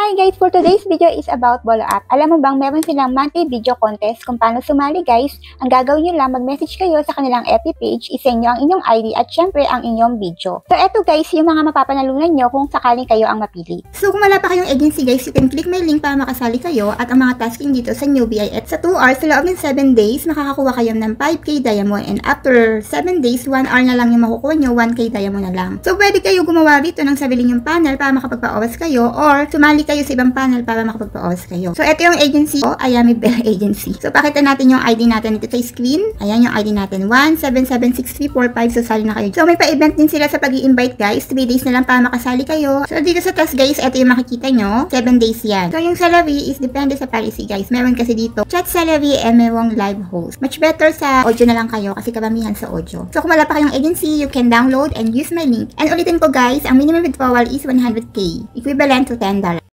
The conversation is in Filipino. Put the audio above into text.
Hi guys! For today's video is about Bolo App. Alam mo bang meron silang monthly video contest kung paano sumali guys? Ang gagawin nyo lang, mag-message kayo sa kanilang FB page, isend nyo ang inyong ID at syempre ang inyong video. So eto guys, yung mga mapapanalunan nyo kung sakaling kayo ang mapili. So kung wala pa kayong agency guys, you can click my link para makasali kayo at ang mga tasking dito sa newbie ay sa 2 hours, sa loob ng 7 days, makakakuha kayo ng 5k diamond and after 7 days, 1 hour na lang yung makukuha nyo, 1k diamond na lang. So pwede kayo gumawa dito ng sarili nyong panel para makapagpa-owas kayo or sumali kayo sa ibang panel para makapagpa-owas kayo. So, ito yung agency ko, Ayami Bell Agency. So, pakita natin yung ID natin dito sa screen. Ayan yung ID natin, 1776345. So, sali na kayo. So, may pa-event din sila sa pag-i-invite guys. 3 days na lang para makasali kayo. So, dito sa task guys, ito yung makikita nyo. 7 days yan. So, yung salary is depende sa policy guys. Meron kasi dito chat salary and merong live host. Much better sa audio na lang kayo kasi karamihan sa audio. So, kung wala pa kayong agency, you can download and use my link. And ulitin ko guys, ang minimum withdrawal is 100k. Equivalent to $10.